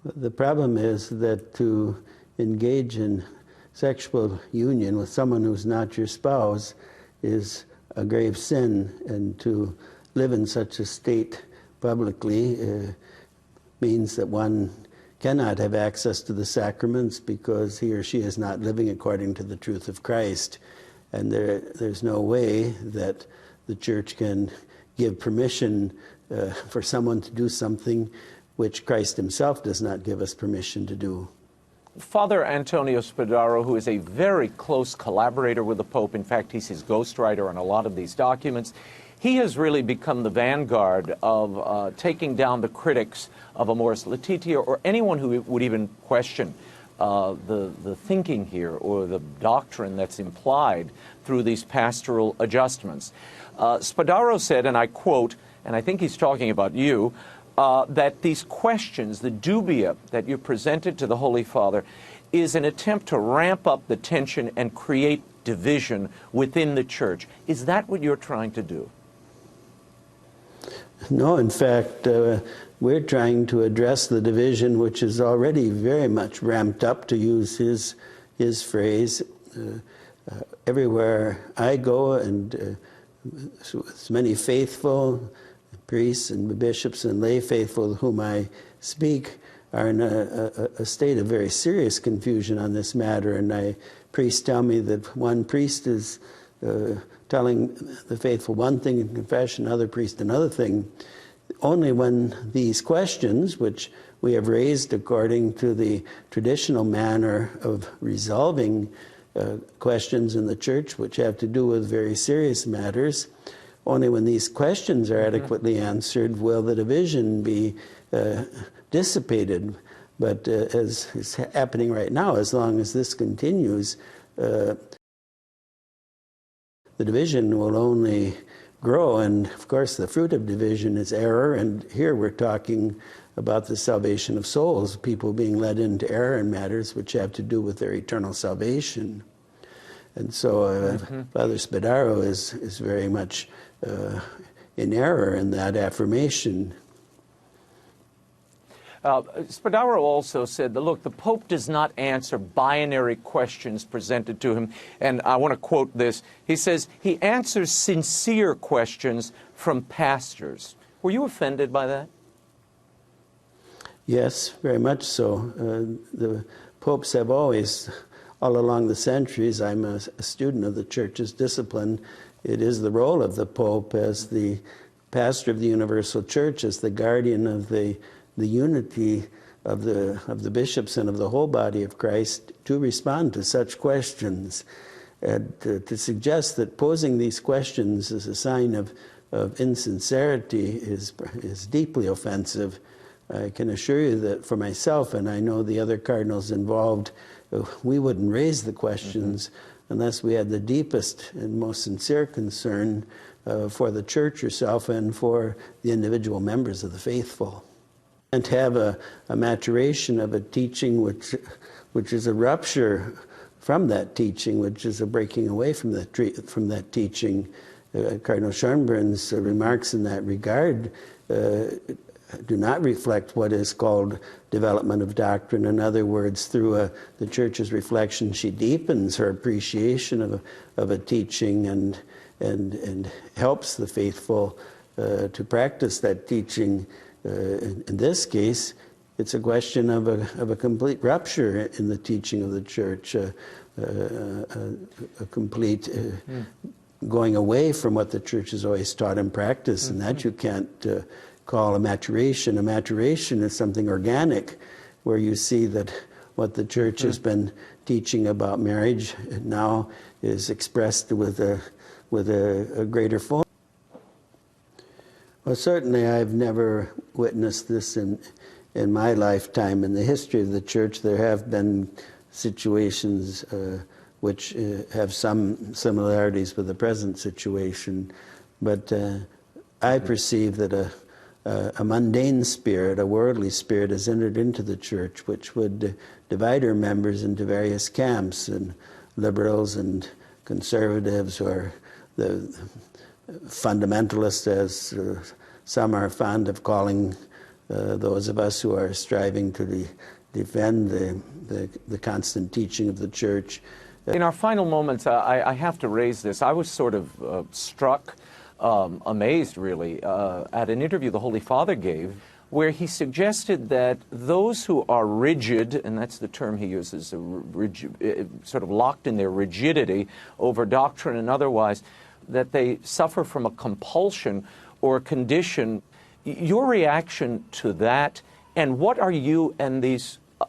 The problem is that to engage in sexual union with someone who's not your spouse is a grave sin, and to live in such a state publicly means that one cannot have access to the sacraments because he or she is not living according to the truth of Christ. And there's no way that the Church can give permission for someone to do something which Christ himself does not give us permission to do. Father Antonio Spadaro, who is a very close collaborator with the Pope, in fact, he's his ghostwriter on a lot of these documents, he has really become the vanguard of taking down the critics of Amoris Laetitia, or anyone who would even question the thinking here or the doctrine that's implied through these pastoral adjustments. Spadaro said, and I quote, and I think he's talking about you, that these questions, the dubia that you presented to the Holy Father, is an attempt to ramp up the tension and create division within the Church. Is that what you're trying to do? No, in fact, we're trying to address the division which is already very much ramped up, to use his phrase. Everywhere I go, and as many faithful priests and bishops and lay faithful with whom I speak are in a state of very serious confusion on this matter. And priests tell me that one priest is telling the faithful one thing in confession, another priest another thing. Only when these questions, which we have raised according to the traditional manner of resolving questions in the Church, which have to do with very serious matters, only when these questions are adequately answered will the division be dissipated. But as is happening right now, as long as this continues, the division will only grow. And of course, the fruit of division is error. And here we're talking about the salvation of souls, people being led into error in matters which have to do with their eternal salvation. And so Father Spadaro is very much in error in that affirmation. Spadaro also said that, look, the Pope does not answer binary questions presented to him. And I want to quote this. He says, he answers sincere questions from pastors. Were you offended by that? Yes, very much so. The popes have always, all along the centuries, I'm a student of the Church's discipline. It is the role of the Pope as the pastor of the universal Church, as the guardian of the unity of the bishops and of the whole body of Christ, to respond to such questions. And to suggest that posing these questions is a sign of insincerity is deeply offensive. I can assure you that for myself, and I know the other cardinals involved, we wouldn't raise the questions unless we had the deepest and most sincere concern for the Church herself and for the individual members of the faithful. And to have a maturation of a teaching which is a rupture from that teaching, which is a breaking away from that teaching. Cardinal Schönbrann's remarks in that regard do not reflect what is called development of doctrine. In other words, through the Church's reflection, she deepens her appreciation of a teaching and helps the faithful to practice that teaching. In this case, it's a question of a complete rupture in the teaching of the Church, a complete going away from what the Church has always taught and practiced, and that you can't call a maturation. A maturation is something organic, where you see that what the Church has been teaching about marriage now is expressed with a greater fullness. Well, certainly I've never witnessed this in my lifetime. In the history of the Church, there have been situations which have some similarities with the present situation, but I perceive that a mundane spirit, a worldly spirit, has entered into the Church, which would divide her members into various camps, and liberals and conservatives, or the fundamentalists, as some are fond of calling those of us who are striving to defend the constant teaching of the Church. In our final moments, I have to raise this. I was sort of struck, amazed really, at an interview the Holy Father gave, where he suggested that those who are rigid, and that's the term he uses, sort of locked in their rigidity over doctrine and otherwise, that they suffer from a compulsion or a condition. Your reaction to that, and what are you and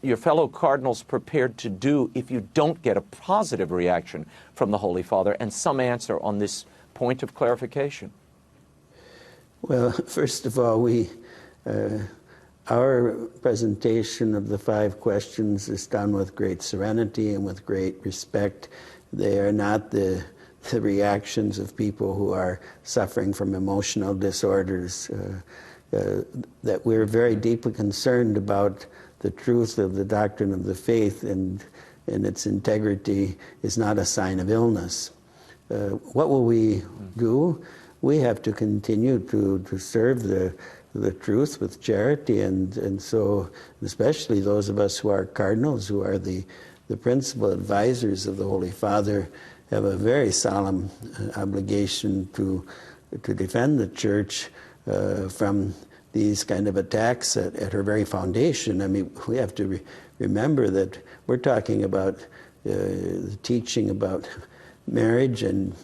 your fellow cardinals prepared to do if you don't get a positive reaction from the Holy Father and some answer on this point of clarification? Well, first of all, our presentation of the 5 questions is done with great serenity and with great respect. They are not the reactions of people who are suffering from emotional disorders. That we're very deeply concerned about the truth of the doctrine of the faith, and its integrity is not a sign of illness. What will we do? We have to continue to serve the truth with charity, and so especially those of us who are cardinals, who are the principal advisors of the Holy Father, have a very solemn obligation to defend the Church from these kind of attacks at her very foundation. I mean, we have to remember that we're talking about the teaching about marriage and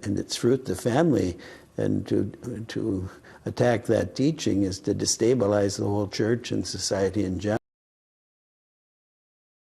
its fruit, the family, and to attack that teaching is to destabilize the whole Church and society in general.